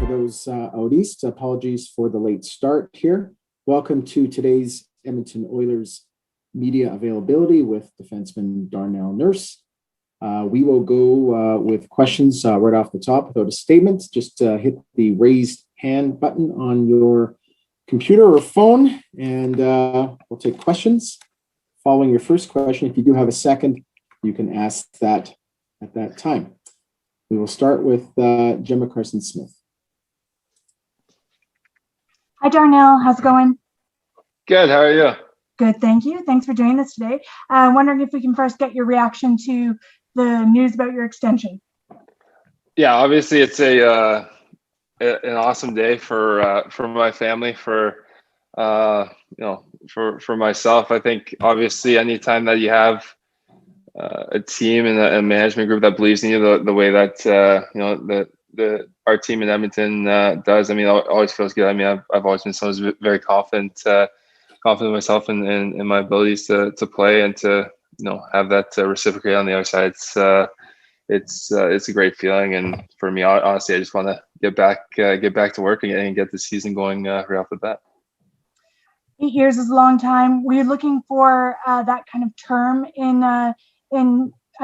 For those out east, apologies for the late start here. Welcome to today's Edmonton Oilers media availability with defenseman Darnell Nurse. We will go with questions right off the top without a statement. Just hit the raised hand button on your computer or phone, and we'll take questions. Following your first question, if you do have a second, you can ask that at that time. We will start with Gemma Carson-Smith. Hi, Darnell. How's it going? Good. How are you? Good, thank you. Thanks for joining us today. Wondering if we can first get your reaction to the news about your extension. Yeah, obviously it's an awesome day for my family, for myself. I think obviously anytime that you have a team and a management group that believes in you the way that our team in Edmonton does. I mean, it always feels good. I mean, I've always been someone who's very confident in myself and in my abilities to play and to have that reciprocate on the other side. It's a great feeling, and for me, honestly, I just want to get back to work and get the season going right off the bat. 8 years is a long time. Were you looking for that kind of term in a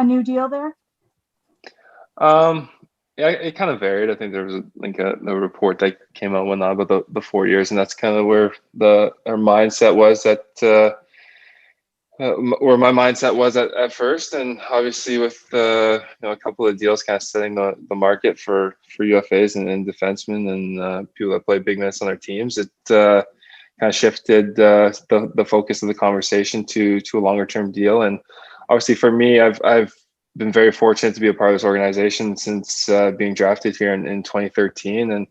new deal there? Yeah, it kind of varied. I think there was a report that came out one about the 4 years, and that's kind of where our mindset was where my mindset was at first. And obviously with a couple of deals kind of setting the market for UFAs and defensemen and people that play big minutes on their teams, it kind of shifted the focus of the conversation to a longer term deal. And obviously for me, I've been very fortunate to be a part of this organization since being drafted here in 2013, and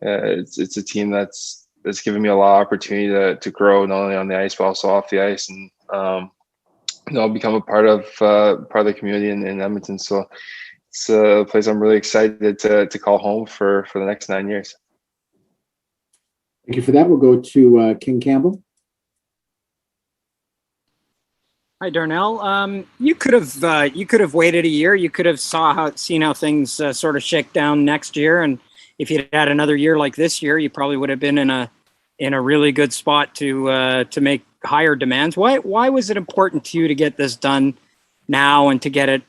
it's a team that's given me a lot of opportunity to grow, not only on the ice but also off the ice, and become a part of the community in Edmonton. So it's a place I'm really excited to call home for the next 9 years. Thank you for that. We'll go to King Campbell. Hi, Darnell. You could have waited a year. You could have seen how things sort of shake down next year, and if you'd had another year like this year, you probably would have been in a really good spot to make higher demands. Why was it important to you to get this done now and to get it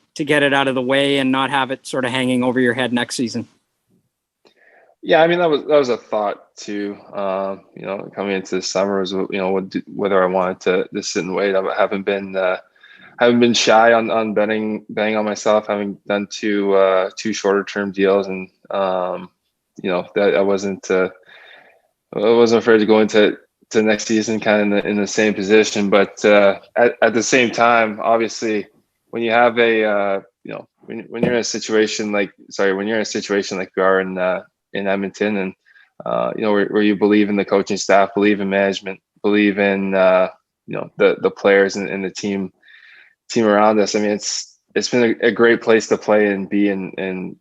out of the way and not have it sort of hanging over your head next season? Yeah, I mean that was a thought too. Coming into the summer was whether I wanted to sit and wait. I haven't been shy on betting on myself, having done two shorter term deals, and that I wasn't afraid to go into next season kind of in the same position. But at the same time, obviously, when you have when you're in a situation like we are in Edmonton, and where you believe in the coaching staff, believe in management, believe in the players and the team around us. I mean, it's been a great place to play and be and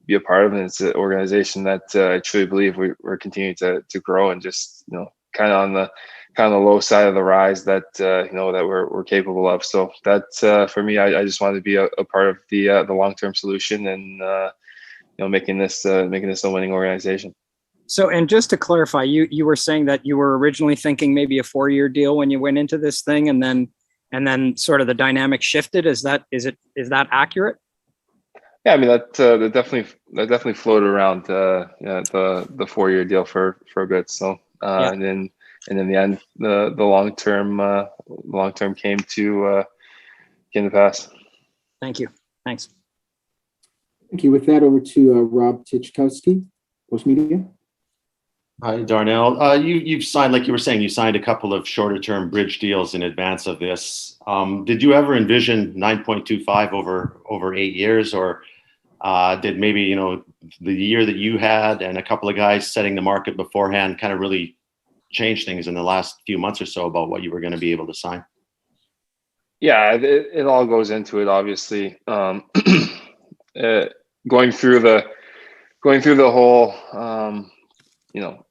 be a part of, and it's an organization that I truly believe we're continuing to grow, and just kind of on the low side of the rise that that we're capable of. So that for me, I just wanted to be a part of the long-term solution, and making this a winning organization. So, and just to clarify, you were saying that you were originally thinking maybe a 4-year deal when you went into this thing, and then sort of the dynamic shifted. Is that accurate? Yeah, I mean that definitely floated around the 4-year deal for a bit. So and then in the end, the long term came to pass. Thank you. Thanks. Thank you. With that, over to Rob Tichkowski, Post Media. Hi, Darnell. You've signed, like you were saying, you signed a couple of shorter term bridge deals in advance of this. Did you ever envision 9.25 over 8 years, or did maybe, the year that you had and a couple of guys setting the market beforehand kind of really change things in the last few months or so about what you were going to be able to sign? Yeah, it all goes into it, obviously. Going through the whole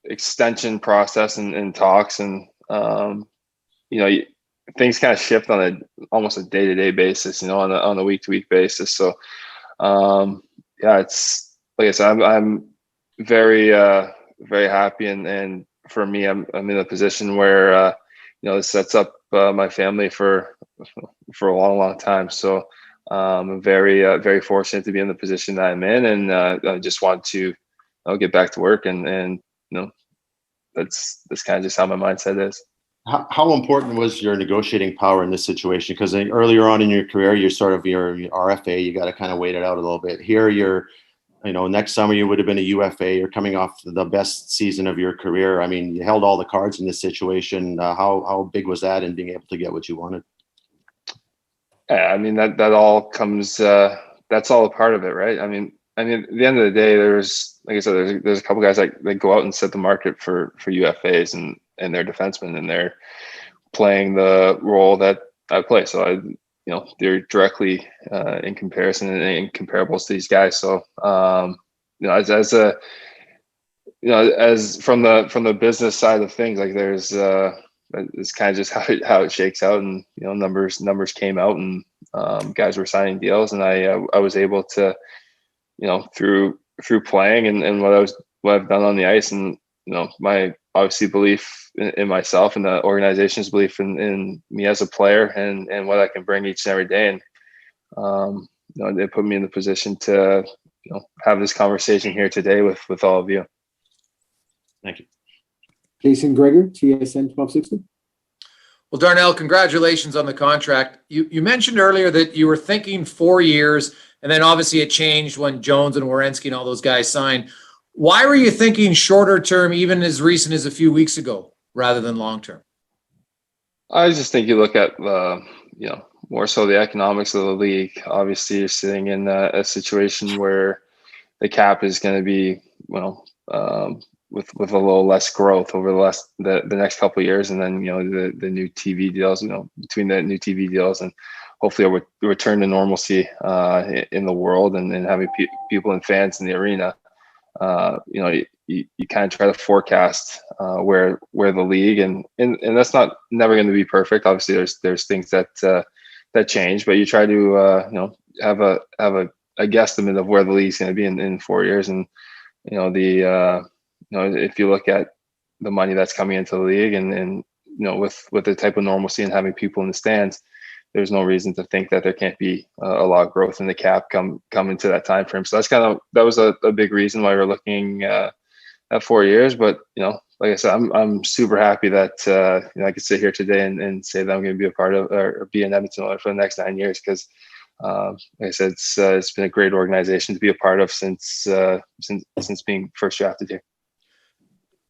extension process and talks, and things kind of shift on almost a day-to-day basis, on a week-to-week basis. So it's like I said, I'm very very happy, and for me, I'm in a position where this sets up my family for a long time. So I'm very very fortunate to be in the position that I'm in, and I just want to get back to work, and that's kind of just how my mindset is. How important was your negotiating power in this situation? Because earlier on in your career, you're sort of your RFA, you got to kind of wait it out a little bit. Here, you're, next summer you would have been a UFA. You're coming off the best season of your career. I mean, you held all the cards in this situation. How big was that in being able to get what you wanted? Yeah, I mean, that all comes. That's all a part of it, right? I mean, at the end of the day, like I said, there's a couple guys that go out and set the market for UFAs, and they're defensemen, and they're playing the role that I play. So they're directly in comparison and in comparables to these guys. So as from the business side of things, like there's it's kind of just how it shakes out, and numbers came out, and guys were signing deals, and I was able to through playing and what I've done on the ice, and my obviously belief in myself, and the organization's belief in me as a player, and what I can bring each and every day, and they put me in the position to have this conversation here today with all of you. Thank you. Jason Greger, TSN 1260. Well, Darnell, congratulations on the contract. You mentioned earlier that you were thinking 4 years, and then obviously it changed when Jones and Werenski and all those guys signed. Why were you thinking shorter term, even as recent as a few weeks ago, rather than long term? I just think you look at more so the economics of the league. Obviously, you're sitting in a situation where the cap is going to be with a little less growth over the next couple of years, and then the new TV deals, between the new TV deals and hopefully a return to normalcy in the world, and having people and fans in the arena. You kind of try to forecast where the league, and that's never going to be perfect. Obviously, there's things that change, but you try to have a guesstimate of where the league's going to be in 4 years, and if you look at the money that's coming into the league, and with the type of normalcy and having people in the stands, there's no reason to think that there can't be a lot of growth in the cap come into that time frame. So that was a big reason why we're looking at 4 years. But like I said, I'm super happy that I could sit here today and say that I'm going to be a part of, or be an Edmonton Oilers for the next 9 years, because like I said, it's been a great organization to be a part of since being first drafted here.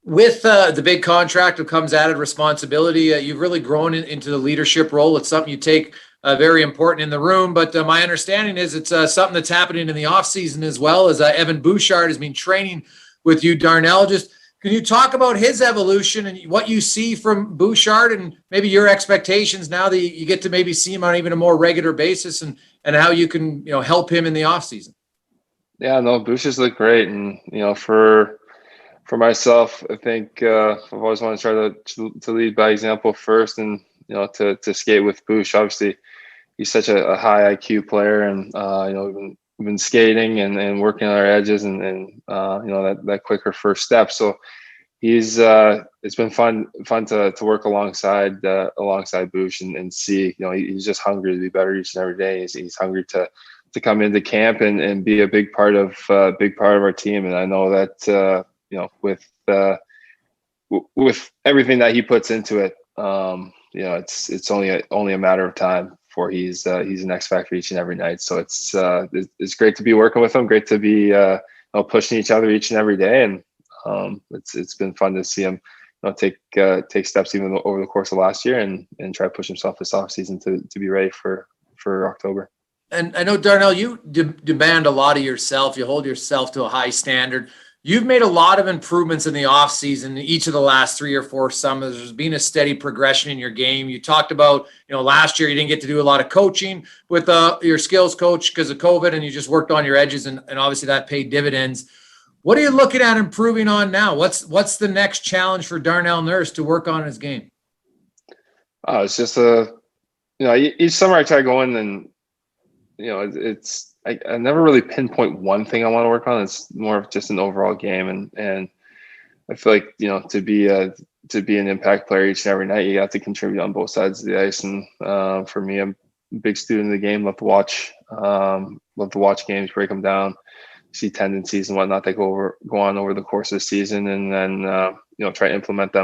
With the big contract comes added responsibility. You've really grown into the leadership role. It's something you take very important in the room, but my understanding is it's something that's happening in the off season as well, as Evan Bouchard has been training with you, Darnell. Just can you talk about his evolution and what you see from Bouchard, and maybe your expectations now that you get to maybe see him on even a more regular basis, and how you can help him in the off season? Yeah, no, Bouchard's looked great, and for myself, I think I've always wanted to try to lead by example first, and to skate with Bouch. Obviously, he's such a high IQ player, and we've been skating and working on our edges, and that quicker first step. So he's it's been fun to work alongside Bouch, and see he's just hungry to be better each and every day. He's hungry to come into camp and be a big part of our team, and I know that. With with everything that he puts into it, you know, it's only a matter of time before he's an X factor each and every night. So it's great to be working with him. Great to be you know, pushing each other each and every day, and it's been fun to see him, you know, take steps even over the course of last year and try to push himself this offseason to be ready for October. And I know, Darnell, you demand a lot of yourself. You hold yourself to a high standard. You've made a lot of improvements in the offseason, each of the last 3 or 4 summers. There's been a steady progression in your game. You talked about, you know, last year you didn't get to do a lot of coaching with your skills coach because of COVID, and you just worked on your edges, and obviously that paid dividends. What are you looking at improving on now? What's the next challenge for Darnell Nurse to work on his game? Oh, it's just you know, each summer I try going, and you know, I never really pinpoint one thing I want to work on. It's more of just an overall game, and I feel like, you know, to be an impact player each and every night, you have to contribute on both sides of the ice. And for me, I'm a big student of the game. Love to watch games, break them down, see tendencies and whatnot that go on over the course of the season, and then you know, try to implement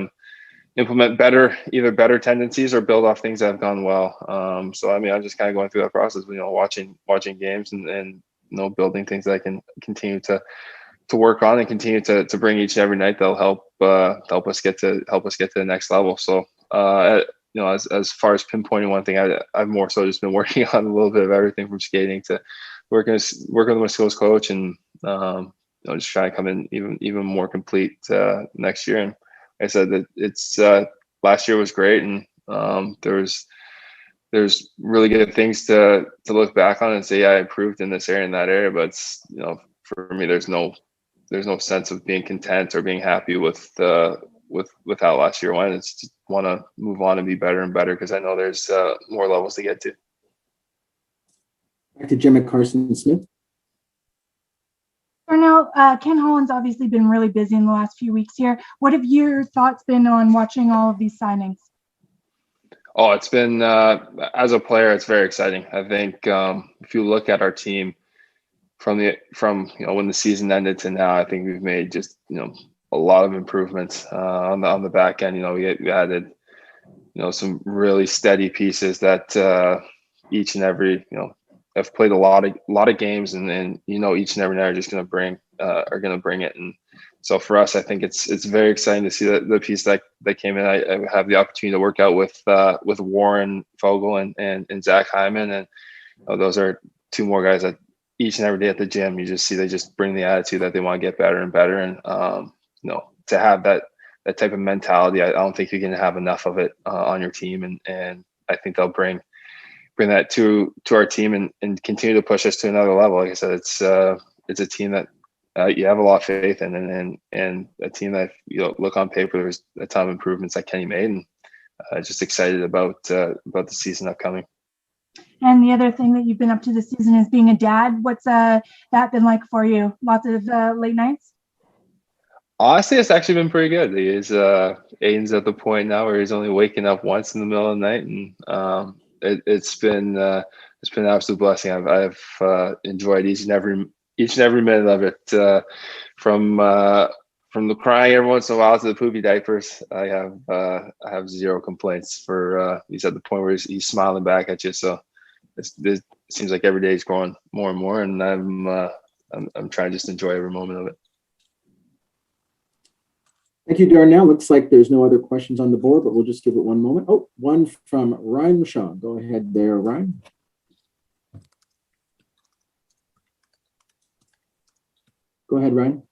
either better tendencies or build off things that have gone well. So I mean, I'm just kind of going through that process, you know, watching games and you know, building things that I can continue to work on and continue to bring each and every night that'll help us get to the next level. So you know, as far as pinpointing one thing, I've more so just been working on a little bit of everything from skating to working with my skills coach, and you know, just trying to come in even more complete next year. And like I said, that it's last year was great, and there's really good things to look back on and say, yeah, I improved in this area and that area. But it's, you know, for me, there's no sense of being content or being happy with how last year went. It's just want to move on and be better and better, because I know there's more levels to get to. Back to Jim at Carson Smith. Darnell, Ken Holland's obviously been really busy in the last few weeks here. What have your thoughts been on watching all of these signings? Oh, it's been as a player, it's very exciting. I think if you look at our team from you know, when the season ended to now, I think we've made just, you know, a lot of improvements on the back end. You know, we added, you know, some really steady pieces that each and every, you know, have played a lot of games, and you know, each and every night are just going to bring it. And so for us, I think it's very exciting to see the piece that came in. I have the opportunity to work out with Warren Fogel and Zach Hyman, and you know, those are 2 more guys that each and every day at the gym, you just see they just bring the attitude that they want to get better and better. And you know, to have that type of mentality, I don't think you can have enough of it on your team, and I think they'll bring that to our team and continue to push us to another level. Like I said, it's a team that you have a lot of faith in, and a team that, you know, look on paper, there's a ton of improvements that Kenny made, and just excited about the season upcoming. And the other thing that you've been up to this season is being a dad. What's that been like for you? Lots of late nights? Honestly, it's actually been pretty good. Aiden's at the point now where he's only waking up once in the middle of the night, and it's been an absolute blessing. I've enjoyed each and every minute of it, from the crying every once in a while to the poopy diapers. I have zero complaints. He's at the point where he's smiling back at you. So it seems like every day he's growing more and more, and I'm trying to just enjoy every moment of it. Thank you, Darnell. Looks like there's no other questions on the board, but we'll just give it one moment. Oh, one from Ryan Shaw. Go ahead there, Ryan. Go ahead, Ryan.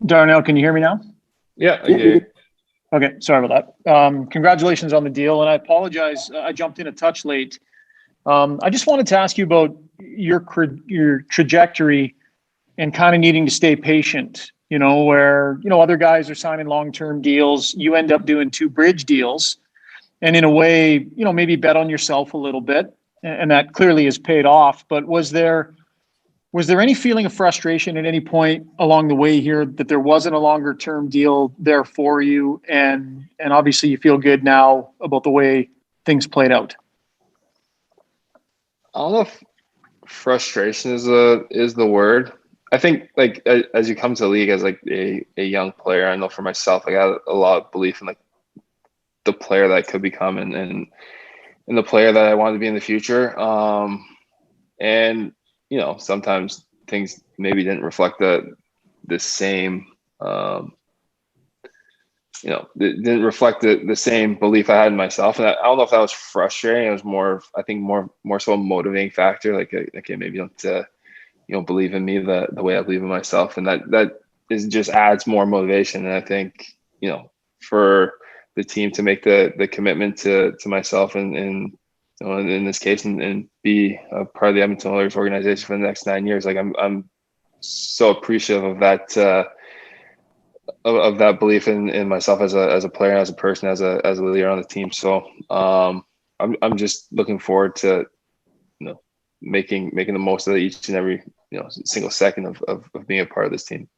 Darnell, can you hear me now? Yeah, I hear you. Okay, sorry about that. Congratulations on the deal, and I apologize. I jumped in a touch late. I just wanted to ask you about your trajectory and kind of needing to stay patient. You know, where, you know, other guys are signing long-term deals, you end up doing 2 bridge deals, and in a way, you know, maybe bet on yourself a little bit, and that clearly has paid off. But was there any feeling of frustration at any point along the way here that there wasn't a longer-term deal there for you, and obviously you feel good now about the way things played out? I don't know if frustration is the word. I think like as you come to the league as like a young player, I know for myself, like I had a lot of belief in like the player that I could become and the player that I wanted to be in the future. And you know, sometimes things maybe didn't reflect the same. You know, it didn't reflect the same belief I had in myself. And I don't know if that was frustrating. It was more, I think more so a motivating factor. Like, okay, maybe you don't believe in me the way I believe in myself. And that is just adds more motivation. And I think, you know, for the team to make the commitment to myself and you know, in this case, and be a part of the Edmonton Oilers organization for the next 9 years, like I'm so appreciative of that, of that belief in myself as a player, as a person, as a leader on the team. So I'm just looking forward to, you know, making the most of each and every, you know, single second of being a part of this team.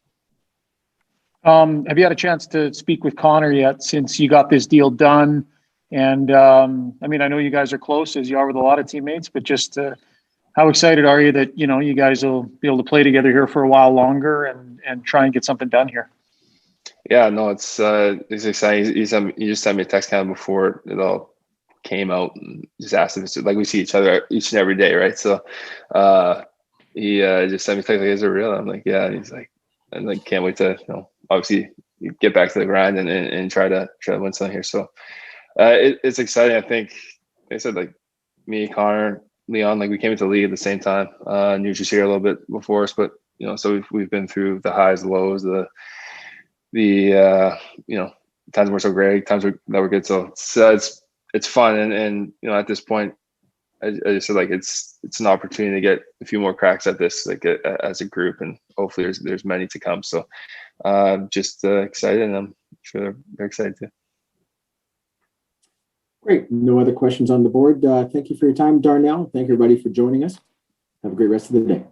Have you had a chance to speak with Connor yet since you got this deal done? And I mean, I know you guys are close as you are with a lot of teammates, but just how excited are you that, you know, you guys will be able to play together here for a while longer and try and get something done here? Yeah, no, it's exciting. He just sent me a text kind of before it all came out and just asked if it's like we see each other each and every day, right? So he just sent me a text like, "Is it real?" I'm like, "Yeah." And he's like, "And like, can't wait to, you know, obviously get back to the grind and try to win something here." So it's exciting. I think, like I said, like me, Connor, Leon, like we came into the league at the same time. Nuge was here a little bit before us, but you know, so we've been through the highs, the lows, the you know, times were so great, times that were good. So it's fun, and you know, at this point, I just said like it's an opportunity to get a few more cracks at this, like as a group, and hopefully there's many to come. So just excited, and I'm sure they're excited too. Great. No other questions on the board. Thank you for your time, Darnell. Thank you, everybody, for joining us. Have a great rest of the day.